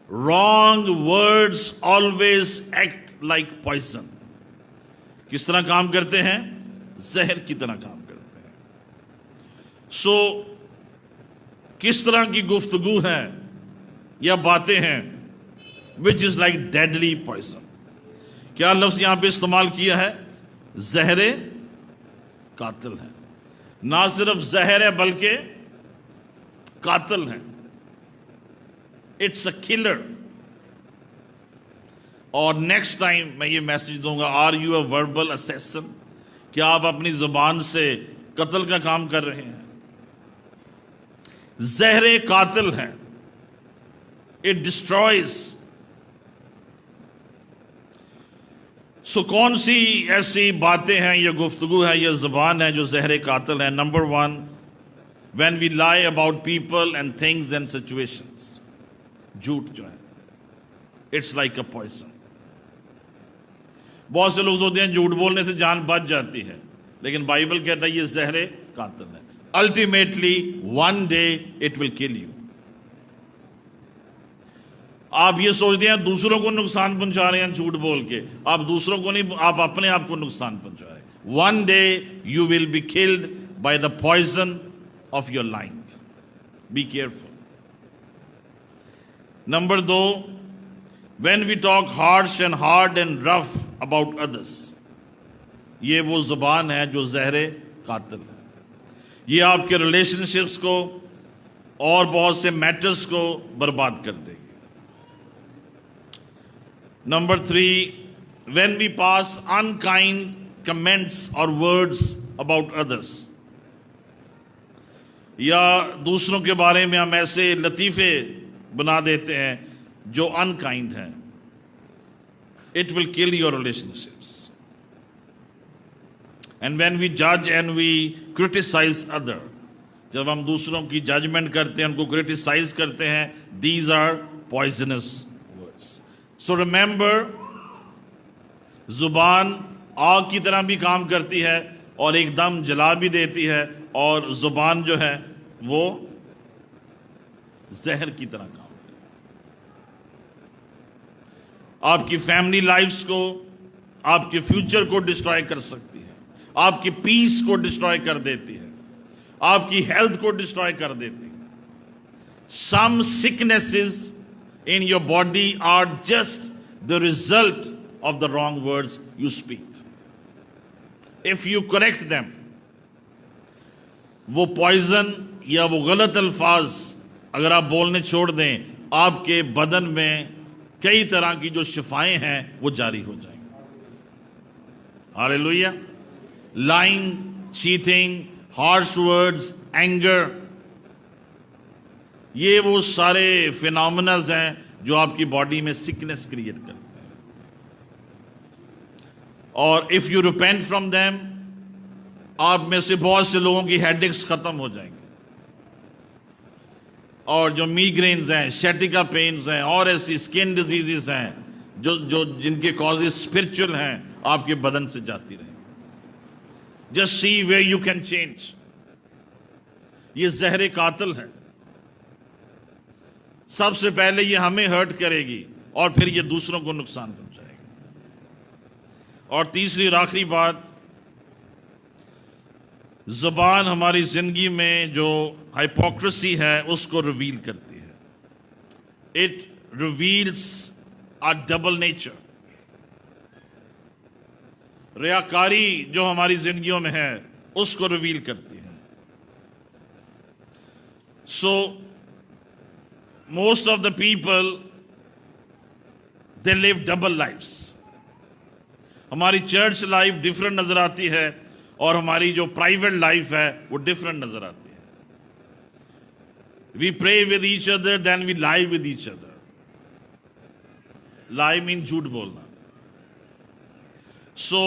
Wrong words always act like poison. کس طرح کام کرتے ہیں؟ زہر کی طرح کام کرتے ہیں. سو کس طرح کی گفتگو ہے یا باتیں ہیں which is like deadly poison. کیا لفظ یہاں پہ استعمال کیا ہے؟ زہر قاتل ہے. نہ صرف زہر ہے بلکہ قاتل ہے. It's a killer. اور نیکسٹ ٹائم میں یہ میسج دوں گا, are you a verbal assassin? کیا آپ اپنی زبان سے قتل کا کام کر رہے ہیں؟ زہر قاتل ہے. It destroys. سو کون سی ایسی باتیں ہیں, یہ گفتگو ہے, یہ زبان ہے جو زہر قاتل ہے؟ Number 1, when we lie about people and things and situations. جھوٹ جو ہے اٹس لائک اے پوائزن. بہت سے لوگ ہوتے ہیں جھوٹ بولنے سے جان بچ جاتی ہے, لیکن بائبل کہتا ہے یہ زہر قاتل ہے. Ultimately one day it will کل یو. آپ یہ سوچتے ہیں دوسروں کو نقصان پہنچا رہے ہیں جھوٹ بول کے, آپ دوسروں کو نہیں, آپ اپنے آپ کو نقصان پہنچا رہے ہیں. One day you will be killed by the poison of your lying. Be careful. Number 2, when we talk harsh and hard and rough about others. یہ وہ زبان ہے جو زہر قاتل ہے. یہ آپ کے ریلیشن شپس کو اور بہت سے میٹرز کو برباد کر دے گی. Number 3, when we pass unkind comments or words about others. یا دوسروں کے بارے میں ہم ایسے لطیفے بنا دیتے ہیں جو انکائنڈ ہیں. It will kill your relationships. And when we judge and we criticize other, جب ہم دوسروں کی ججمنٹ کرتے ہیں, ان کو criticize کرتے ہیں, these are poisonous words. So remember, زبان آگ کی طرح بھی کام کرتی ہے اور ایک دم جلا بھی دیتی ہے, اور زبان جو ہے وہ زہر کی طرح کام کرتی ہے. آپ کی فیملی لائفز کو, آپ کے فیوچر کو ڈسٹرائے کر سکتی ہے, آپ کی پیس کو ڈسٹرائے کر دیتی ہے, آپ کی ہیلتھ کو ڈسٹرائے کر دیتی ہے. Some sicknesses in your body are just the result of the wrong words you speak. If you correct them, وہ پوائزن یا وہ غلط الفاظ اگر آپ بولنے چھوڑ دیں, آپ کے بدن میں کئی طرح کی جو شفائیں ہیں وہ جاری ہو جائیں گی. Hallelujah. Lying, cheating, harsh words, anger, یہ وہ سارے فینامناز ہیں جو آپ کی باڈی میں سکنس کریٹ کرتے ہیں. اور if you repent from them, آپ میں سے بہت سے لوگوں کی ہیڈ ایکس ختم ہو جائیں گے, اور جو میگرینز ہیں, شیٹیکا پینز ہیں, اور ایسی اسکن ڈیزیزز ہیں جن کے کازز اسپرچل ہیں, آپ کے بدن سے جاتی رہیں. Just see where you can change. یہ زہر قاتل ہے. سب سے پہلے یہ ہمیں ہرٹ کرے گی اور پھر یہ دوسروں کو نقصان پہنچائے گی. اور تیسری اور آخری بات, زبان ہماری زندگی میں جو ہائپوکریسی ہے اس کو ریویل کرتی ہے. It reveals a double nature. ریاکاری جو ہماری زندگیوں میں ہے اس کو ریویل کرتی ہے. So most of the people they live double lives. ہماری چرچ لائف ڈفرنٹ نظر آتی ہے اور ہماری جو پرائیویٹ لائف ہے وہ ڈفرنٹ نظر آتی ہے. وی پرے ود ایچ ادر دین وی لائی ود ایچ ادر. لائی مین جھوٹ بولنا. So,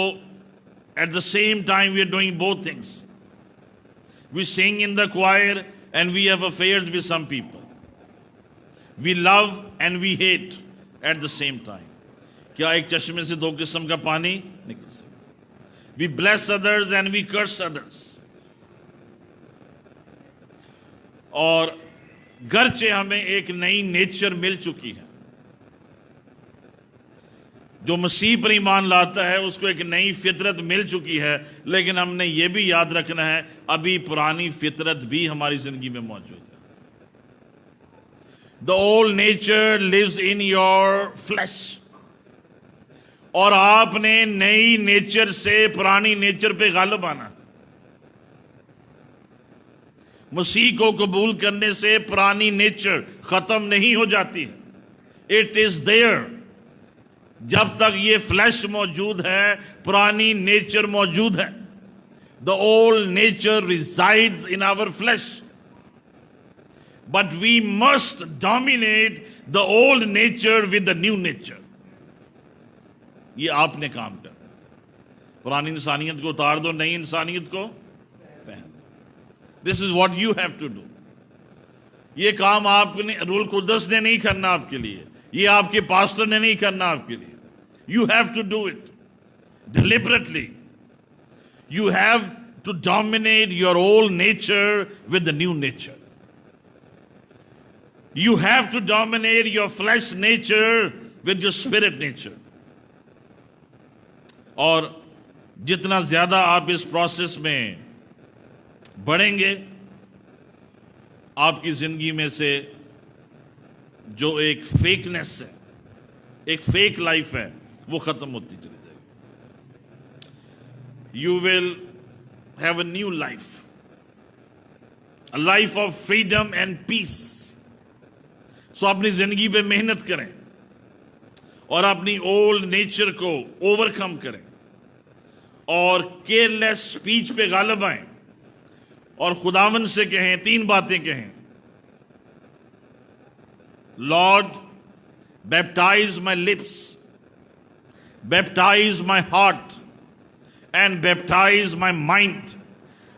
at the same time, we are doing both things. We sing in the choir and we have affairs with some people. We love and we hate at the same time. کیا ایک چشمے سے دو قسم کا پانی نکل سکتا؟ We bless others and we curse others. اور گرچہ ہمیں ایک نئی نیچر مل چکی ہے. جو مسیح پر ایمان لاتا ہے اس کو ایک نئی فطرت مل چکی ہے، لیکن ہم نے یہ بھی یاد رکھنا ہے ابھی پرانی فطرت بھی ہماری زندگی میں موجود ہے. The old nature lives in your flesh. اور آپ نے نئی نیچر سے پرانی نیچر پہ غالب آنا. مسیح کو قبول کرنے سے پرانی نیچر ختم نہیں ہو جاتی. It is there. جب تک یہ فلیش موجود ہے پرانی نیچر موجود ہے. The old nature resides in our flesh. But we must dominate the old nature with the new nature. یہ آپ نے کام کر. پرانی انسانیت کو اتار دو، نئی انسانیت کو پہن دو. This is what you have to do. یہ کام آپ نے روح القدس نے نہیں کرنا آپ کے لیے، یہ آپ کے پاسٹر نے نہیں کرنا آپ کے لیے. You have to do it deliberately. You have to dominate your old nature with the new nature. You have to dominate your flesh nature with your spirit nature. اور جتنا زیادہ آپ اس پروسیس میں بڑھیں گے آپ کی زندگی میں سے جو ایک فیکنیس ہے، ایک فیک لائف ہے، وہ ختم ہوتی چلی جائے گی. You will have a new life. A life of freedom and peace. سو اپنی زندگی پہ محنت کریں اور اپنی اولڈ نیچر کو اوور کم کریں اور کیئر لیس اسپیچ پہ غالب آئیں اور خداوند سے کہیں، تین باتیں کہیں. Lord, baptize my lips, baptize my heart, and baptize my mind,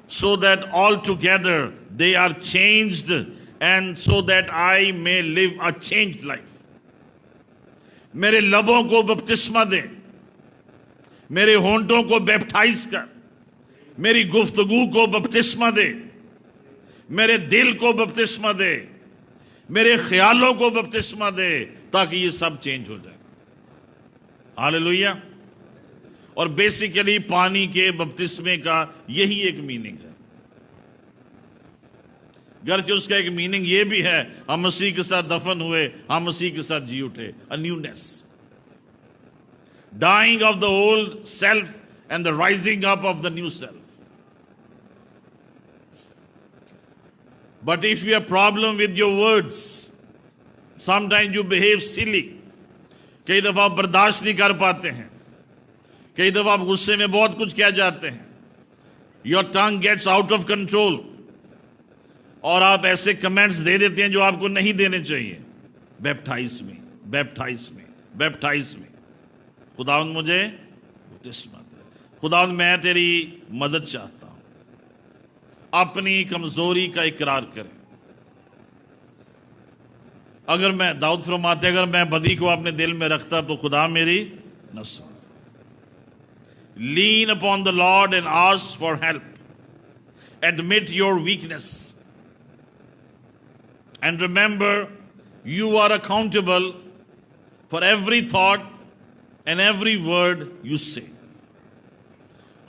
so that altogether they are changed, and so that I may live a changed life. میرے لبوں کو بپتسمہ دے، میرے ہونٹوں کو بیپٹائز کر، میری گفتگو کو بپتسمہ دے، میرے دل کو بپتسمہ دے، میرے خیالوں کو بپتسمہ دے، تاکہ یہ سب چینج ہو جائے. ہاللویہ. اور بیسیکلی پانی کے بپتسمے کا یہی ایک میننگ ہے. گرچہ اس کا ایک میننگ یہ بھی ہے ہم مسیح کے ساتھ دفن ہوئے، ہم مسیح کے ساتھ جی اٹھے. A newness. Dying of the old self and the rising up of the new self. But if you have problem with your words, sometimes you behave silly. کئی دفعہ آپ برداشت نہیں کر پاتے ہیں، کئی دفعہ آپ غصے میں بہت کچھ کہہ جاتے ہیں. Your tongue gets out of control. اور آپ ایسے کمنٹس دے دیتے ہیں جو آپ کو نہیں دینے چاہیے. بیپٹائز میں، بیپٹائز میں، بیپٹائز میں. خداوند مجھے بپتسمہ دے. خداوند میں تیری مدد چاہتا ہوں. اپنی کمزوری کا اقرار کریں. اگر میں، داؤد فرماتے اگر میں بدی کو اپنے دل میں رکھتا تو خدا میری نہ سنتا. Lean upon the Lord and ask for help. Admit your weakness. And remember, you are accountable for every thought and every word you say.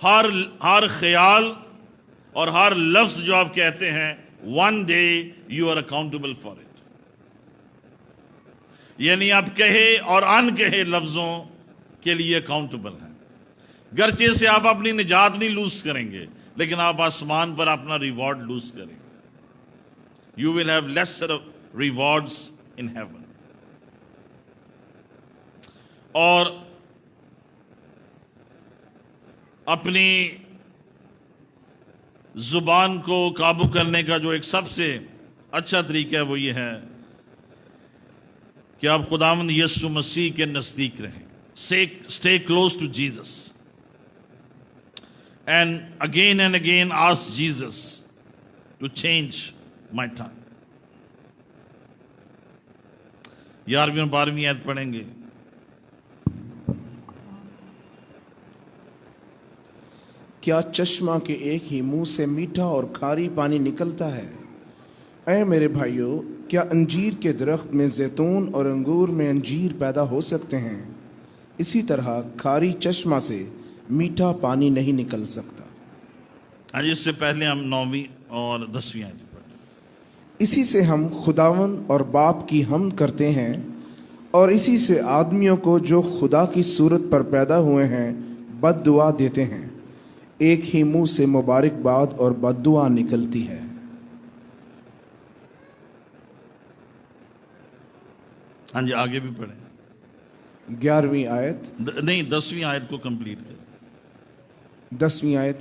ہر خیال اور ہر لفظ جو آپ کہتے ہیں one day you are accountable for it. یعنی آپ کہے اور ان کہے لفظوں کے لیے اکاؤنٹیبل ہیں. گرچہ سے آپ اپنی نجات نہیں لوز کریں گے لیکن آپ آسمان پر اپنا ریوارڈ لوز کریں گے. You will have lesser rewards in heaven. اور اپنی زبان کو قابو کرنے کا جو ایک سب سے اچھا طریقہ ہے وہ یہ ہے کہ آپ خداوند یسوع مسیح کے نزدیک رہیں. Stay close to Jesus. And again ask Jesus to change my tongue. 11ویں اور 12ویں آیت پڑھیں گے. کیا چشمہ کے ایک ہی منہ سے میٹھا اور کھاری پانی نکلتا ہے؟ اے میرے بھائیوں، کیا انجیر کے درخت میں زیتون اور انگور میں انجیر پیدا ہو سکتے ہیں؟ اسی طرح کھاری چشمہ سے میٹھا پانی نہیں نکل سکتا. آج اس سے پہلے ہم 9ویں اور 10ویں آیت پڑھیں. اسی سے ہم خداوند اور باپ کی حمد کرتے ہیں اور اسی سے آدمیوں کو جو خدا کی صورت پر پیدا ہوئے ہیں بد دعا دیتے ہیں. ایک ہی منہ سے مبارکباد اور بد دعا نکلتی ہے. ہاں جی آگے بھی پڑھیں. 11ویں آیت نہیں 10ویں آیت کو کمپلیٹ کریں. 10ویں آیت.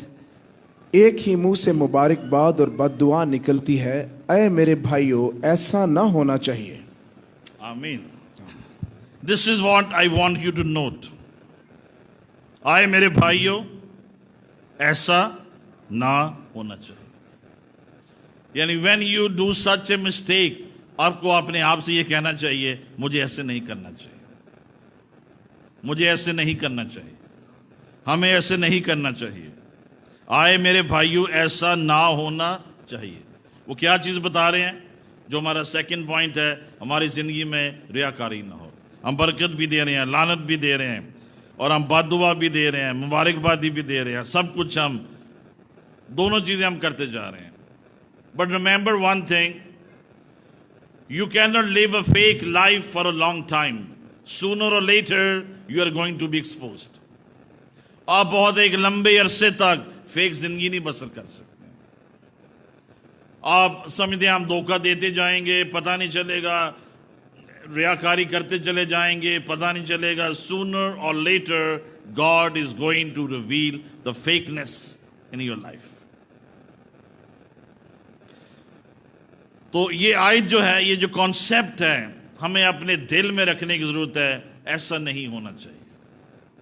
ایک ہی منہ سے مبارکباد اور بد دعا نکلتی ہے. اے میرے بھائیوں، ایسا نہ ہونا چاہیے. آمین. This is what I want you to note. آئے میرے بھائیوں، ایسا نہ ہونا چاہیے. یعنی when you do such a mistake آپ کو اپنے آپ سے یہ کہنا چاہیے مجھے ایسے نہیں کرنا چاہیے، مجھے ایسے نہیں کرنا چاہیے، ہمیں ایسے نہیں کرنا چاہیے. آئے میرے بھائیوں، ایسا نہ ہونا چاہیے. وہ کیا چیز بتا رہے ہیں؟ جو ہمارا سیکنڈ پوائنٹ ہے، ہماری زندگی میں ریاکاری نہ ہو. ہم برکت بھی دے رہے ہیں، لعنت بھی دے رہے ہیں، اور ہم بد دعا بھی دے رہے ہیں، مبارکبادی بھی دے رہے ہیں. سب کچھ ہم دونوں چیزیں ہم کرتے جا رہے ہیں. But remember one thing, you cannot live a fake life for a long time. Sooner or later you are going to be exposed. آپ بہت ایک لمبے عرصے تک فیک زندگی نہیں بسر کر سکتے. آپ سمجھتے ہیں ہم دھوکہ دیتے جائیں گے، پتہ نہیں چلے گا، ریاکاری کرتے چلے جائیں گے، پتہ نہیں چلے گا. Sooner or later God is going to reveal the fakeness in your life. تو یہ آیت جو ہے، یہ جو کانسیپٹ ہے، ہمیں اپنے دل میں رکھنے کی ضرورت ہے. ایسا نہیں ہونا چاہیے،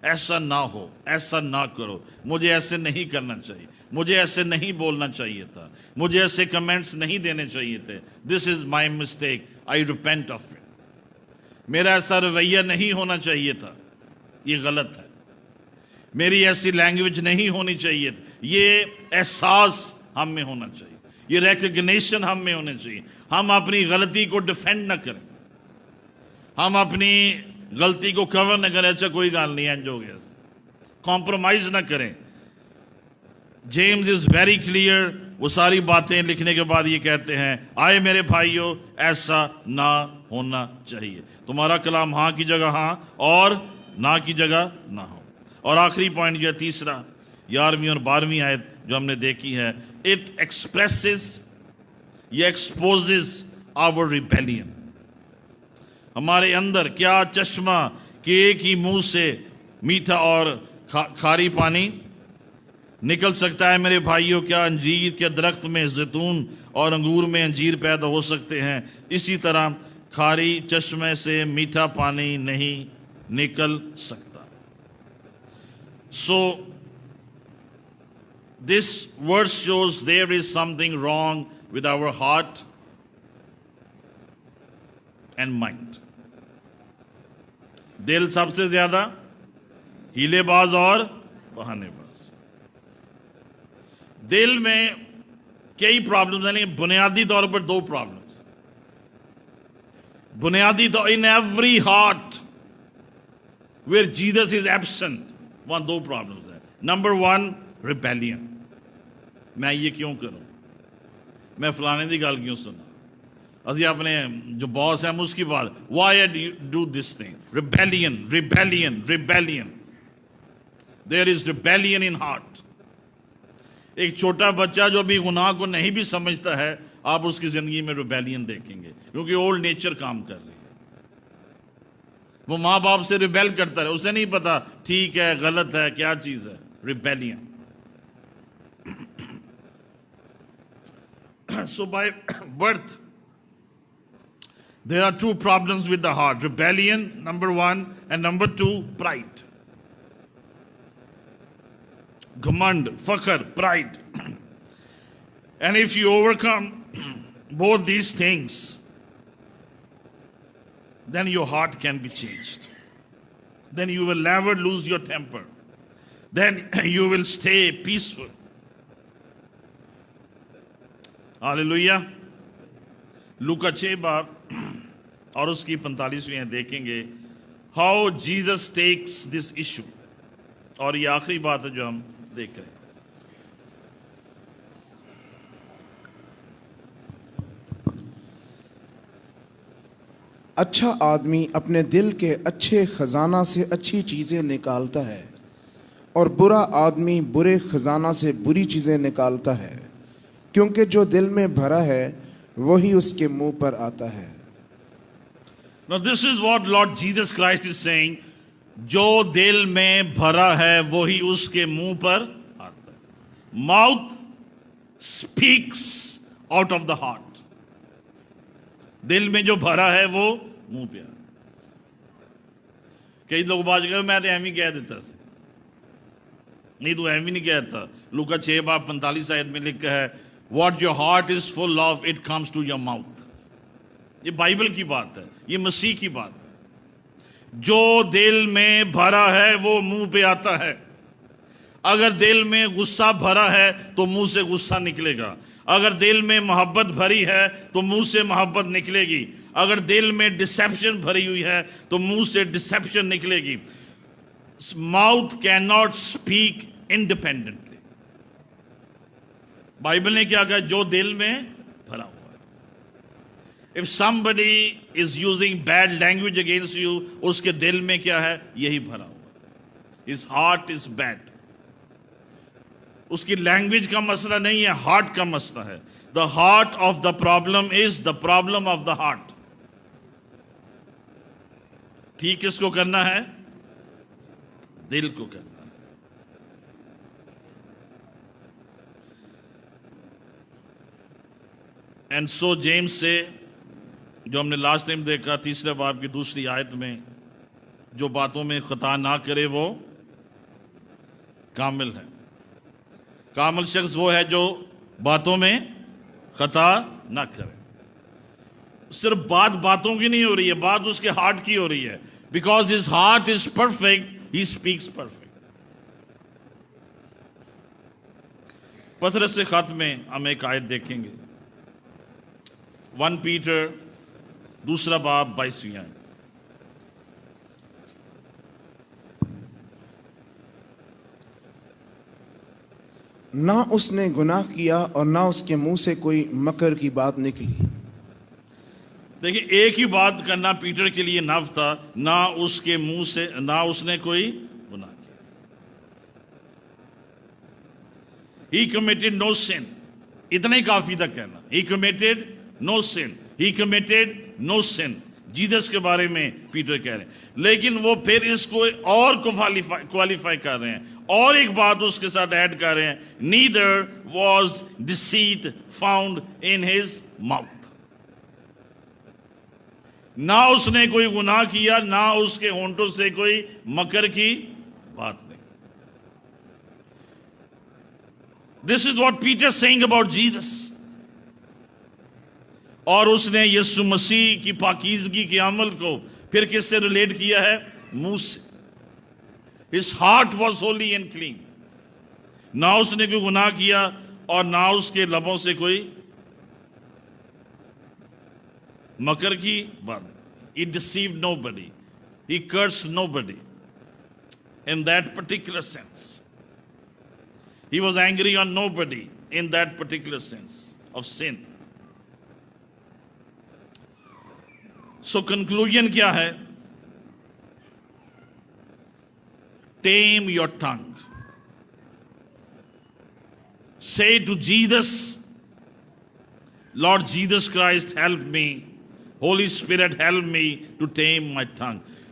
ایسا نہ ہو، ایسا نہ کرو، مجھے ایسے نہیں کرنا چاہیے، مجھے ایسے نہیں بولنا چاہیے تھا، مجھے ایسے کمنٹس نہیں دینے چاہیے تھے. This is my mistake, I repent of it. میرا ایسا رویہ نہیں ہونا چاہیے تھا، یہ غلط ہے. میری ایسی لینگویج نہیں ہونی چاہیے. یہ احساس ہم میں ہونا چاہیے، یہ ریکگنیشن ہم میں ہونے چاہیے. ہم اپنی غلطی کو ڈیفینڈ نہ کریں، ہم اپنی غلطی کو کور نہ کریں. اچھا کوئی گال نہیں، انج ہو گیا، کمپرومائز نہ کریں. James is very clear. وہ ساری باتیں لکھنے کے بعد یہ کہتے ہیں، آئے میرے بھائیوں، ایسا نہ ہونا چاہیے. تمہارا کلام ہاں کی جگہ ہاں اور نہ کی جگہ نہ ہو. اور آخری پوائنٹ جو ہے تیسرا، 11ویں اور 12ویں آیت جو ہم نے دیکھی ہے، it expresses, یہ exposes our rebellion. ہمارے اندر کیا چشمہ کہ ایک ہی منہ سے میٹھا اور کھاری پانی نکل سکتا ہے. میرے بھائیوں، کیا انجیر کے درخت میں زیتون اور انگور میں انجیر پیدا ہو سکتے ہیں؟ اسی طرح کھاری چشمے سے میٹھا پانی نہیں نکل سکتا. So this verse shows there is something wrong with our heart and mind. دل سب سے زیادہ ہیلے باز اور بہانے باز. دل میں کئی پرابلمز ہیں، لیکن بنیادی طور پر دو پرابلمز. بنیادی طور in every heart where Jesus is absent، وہاں دو پرابلمز ہیں. Number 1 rebellion. میں یہ کیوں کروں, میں فلانے دی گل کیوں سنا, اسی اپنے جو باس ہے ہم اس کی بات, why do you do this thing? Rebellion. There is rebellion in heart. ایک چھوٹا بچہ جو بھی گناہ کو نہیں بھی سمجھتا ہے, آپ اس کی زندگی میں ریبیلین دیکھیں گے, کیونکہ اولڈ نیچر کام کر رہی ہے. وہ ماں باپ سے ریبیل کرتا ہے, اسے نہیں پتا ٹھیک ہے غلط ہے کیا چیز ہے. Rebellion. So by birth there are two problems with the heart: rebellion, number one, and number two, pride. Ghamand, fakhr, pride. And if you overcome both these things, then your heart can be changed. Then you will never lose your temper. Then you will stay peaceful. Hallelujah. لوکا 6 باب اور اس کی 45ویں دیکھیں گے how Jesus takes this issue. اور یہ آخری بات ہے جو ہم دیکھ رہے ہیں. اچھا آدمی اپنے دل کے اچھے خزانہ سے اچھی چیزیں نکالتا ہے اور برا آدمی برے خزانہ سے بری چیزیں نکالتا ہے, کیونکہ جو دل میں بھرا ہے وہی اس کے منہ پر آتا ہے. Now this is what Lord Jesus Christ is saying. جو دل میں بھرا ہے وہی اس کے منہ پر آتا ہے. Mouth speaks out of the heart. دل میں جو بھرا ہے وہ منہ پہ آتا ہے. کئی لوگ بات کرتے میں تو ایویں کہہ دیتا سی. نہیں تو ایویں نہیں کہتا. لوکا 6 باب 45 آیت میں لکھا ہے what your heart is full of, it comes to your mouth. یہ بائبل کی بات ہے, یہ مسیح کی بات ہے. جو دل میں بھرا ہے وہ منہ پہ آتا ہے. اگر دل میں غصہ بھرا ہے تو منہ سے غصہ نکلے گا. اگر دل میں محبت بھری ہے تو منہ سے محبت نکلے گی. اگر دل میں ڈسیپشن بھری ہوئی ہے تو منہ سے ڈسیپشن نکلے گی. Mouth cannot speak independently. Bible نے کیا کہا, جو دل میں بھرا ہوا ہے. If somebody is using bad language against you, اس کے دل میں کیا ہے, یہی بھرا ہوا ہے. His heart is bad. اس کی لینگویج کا مسئلہ نہیں ہے, ہارٹ کا مسئلہ ہے. The heart of the problem is the problem of the heart. ٹھیک کس کو کرنا ہے, دل کو کرنا ہے. اینڈ سو جیمز سے جو ہم نے لاسٹ ٹائم دیکھا 3 باب کی 2 آیت میں, جو باتوں میں خطا نہ کرے وہ کامل ہے. کامل شخص وہ ہے جو باتوں میں خطا نہ کرے. صرف باتوں کی نہیں ہو رہی ہے, بات اس کے ہارٹ کی ہو رہی ہے. Because his heart is perfect, he speaks perfect. پطرس سے خط میں ہم ایک آیت دیکھیں گے, 1 پیٹر 2 باب 22 آیت. نہ اس نے گناہ کیا اور نہ اس کے منہ سے کوئی مکر کی بات نکلی. دیکھیں ایک ہی بات کرنا پیٹر کے لیے نف تھا, نہ اس کے منہ سے, نہ اس نے کوئی گناہ کیا. He committed no sin. اتنا ہی کافی تھا کہنا. He committed no sin. He committed no sin. Jesus کے بارے میں پیٹر کہہ رہے ہیں. لیکن وہ پھر اس کو اور کوالیفائی کر رہے ہیں, اور ایک بات اس کے ساتھ ایڈ کر رہے ہیں. Neither was deceit found in his mouth. نہ اس نے کوئی گناہ کیا, نہ اس کے ہونٹوں سے کوئی مکر کی بات نہیں. This is what Peter is saying about Jesus. اور اس نے یسوع مسیح کی پاکیزگی کے عمل کو پھر کس سے ریلیٹ کیا ہے, منہ سے. His heart was holy and clean. نہ اس نے کوئی گناہ کیا اور نہ اس کے لبوں سے کوئی مکر کی بات. He deceived nobody. He cursed nobody. In that particular sense. He was angry on nobody. in that particular sense of sin. So conclusion kya hai? Tame your tongue. Say to Jesus, Lord Jesus Christ, help me. Holy Spirit, help me to tame my tongue.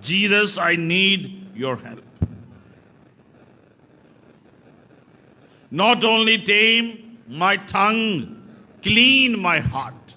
Jesus, I need your help. Not only tame my tongue, clean my heart.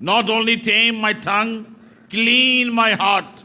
Not only tame my tongue, clean my heart.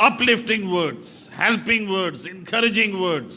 uplifting words, helping words, encouraging words.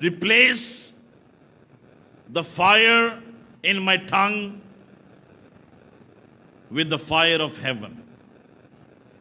Replace the fire in my tongue with the fire of heaven.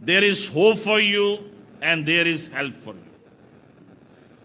There is hope for you and there is help for you.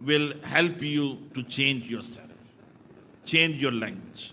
will help you to change yourself, change your language.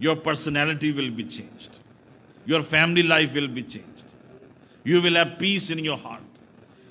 Your personality will be changed. Your family life will be changed. You will have peace in your heart.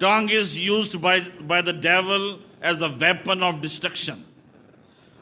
Tongue is used by the devil as a weapon of destruction.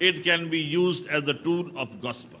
it can be used as the tool of gospel.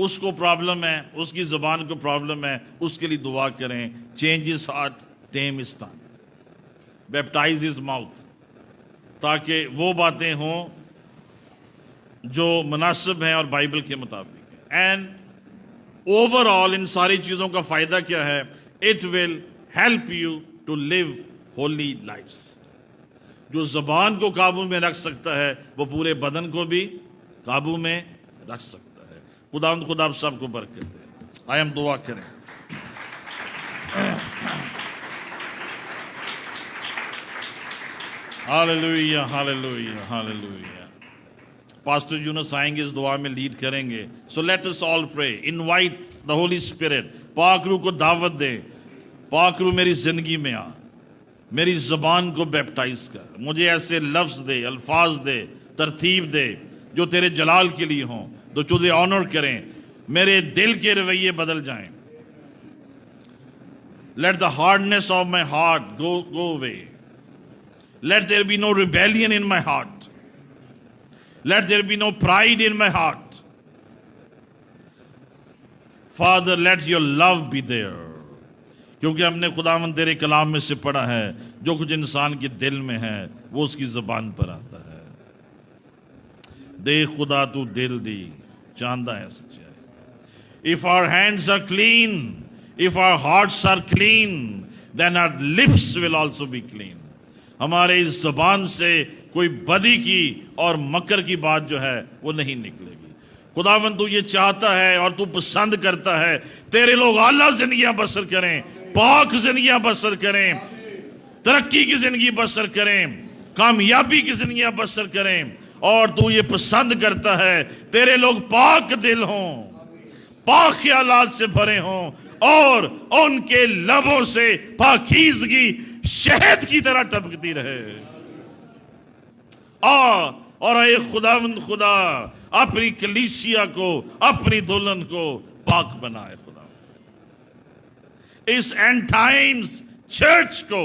اس کو problem ہے, اس کی زبان کو problem ہے, اس کے لیے دعا کریں. Change his heart, team his tongue, baptise his mouth, تاکہ وہ باتیں ہوں جو مناسب ہیں اور بائبل کے مطابق ہیں. اینڈ اوور آل ان ساری چیزوں کا فائدہ کیا ہے؟ It will help you to live holy lives. جو زبان کو قابو میں رکھ سکتا ہے وہ پورے بدن کو بھی قابو میں رکھ سکتا ہے. خدا آپ سب کو برکت دے. آئے ہم دعا کریں. Hallelujah, hallelujah, hallelujah. پاسٹر یونس آئیں گے, اس دعا میں لیڈ کریں گے. So let us all pray. Invite the Holy Spirit. پاک روح کو دعوت دے. پاک روح میری زندگی میں آ, میری زبان کو بیپٹائز کر, مجھے ایسے لفظ دے, الفاظ دے, ترتیب دے جو تیرے جلال کے لیے ہوں, جو تجھے آنر کریں. میرے دل کے رویے بدل جائیں. Let the hardness of my heart go away. Let there be no rebellion in my heart. Let there be no pride in my heart. Father, let your love be there. کیونکہ ہم نے خداوند تیرے کلام میں سے پڑھا ہے, جو کچھ انسان کے دل میں ہے وہ اس کی زبان پر آتا ہے. دے خدا تو دل دی, جانتا ہے سچائی. If our hands are clean, if our hearts are clean, then our lips will also be clean. ہمارے اس زبان سے کوئی بدی کی اور مکر کی بات جو ہے وہ نہیں نکلے گی. خداوند تو یہ چاہتا ہے اور تو پسند کرتا ہے تیرے لوگ اعلیٰ زندگیاں بسر کریں, پاک زندگیاں بسر کریں, ترقی کی زندگی بسر کریں, کامیابی کی زندگیاں بسر کریں. اور تو یہ پسند کرتا ہے تیرے لوگ پاک دل ہوں, پاک خیالات سے بھرے ہوں, اور ان کے لبوں سے پاکیزگی شہد کی طرح ٹپکتی رہے. اور اے خداوند خدا اپنی کلیسیا کو, اپنی دلہن کو پاک بنائے. خدا اس اینڈ ٹائمز چرچ کو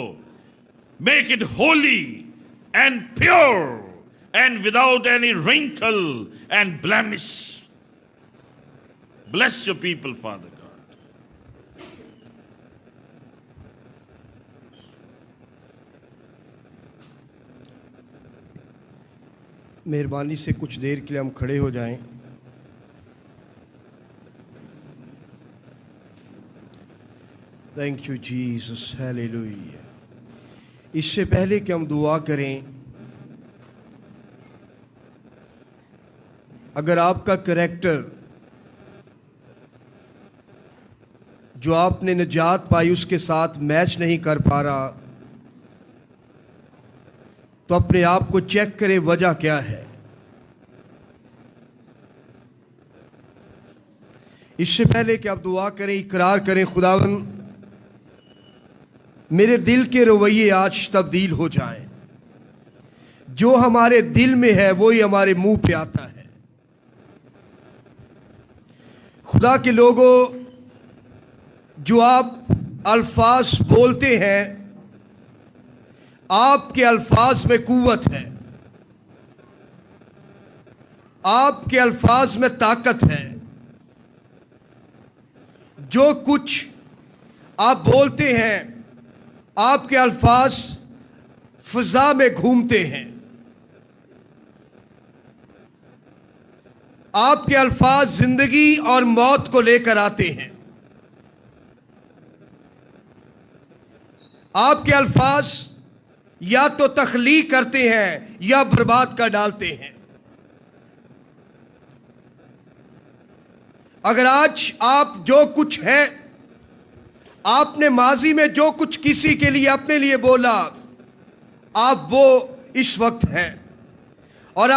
make it holy and pure and without any wrinkle and blemish. Bless your people father. مہربانی سے کچھ دیر کے لیے ہم کھڑے ہو جائیں. Thank you Jesus, hallelujah. اس سے پہلے کہ ہم دعا کریں, اگر آپ کا کریکٹر جو آپ نے نجات پائی اس کے ساتھ میچ نہیں کر پا رہا, تو اپنے آپ کو چیک کریں وجہ کیا ہے. اس سے پہلے کہ آپ دعا کریں, اقرار کریں, خداوند میرے دل کے رویے آج تبدیل ہو جائیں. جو ہمارے دل میں ہے وہی ہمارے منہ پہ آتا ہے. خدا کے لوگوں, جو آپ الفاظ بولتے ہیں, آپ کے الفاظ میں قوت ہے, آپ کے الفاظ میں طاقت ہے. جو کچھ آپ بولتے ہیں, آپ کے الفاظ فضا میں گھومتے ہیں. آپ کے الفاظ زندگی اور موت کو لے کر آتے ہیں. آپ کے الفاظ یا تو تخلیق کرتے ہیں یا برباد کر ڈالتے ہیں. اگر آج آپ جو کچھ ہے, آپ نے ماضی میں جو کچھ کسی کے لیے اپنے لیے بولا, آپ وہ اس وقت ہیں. اور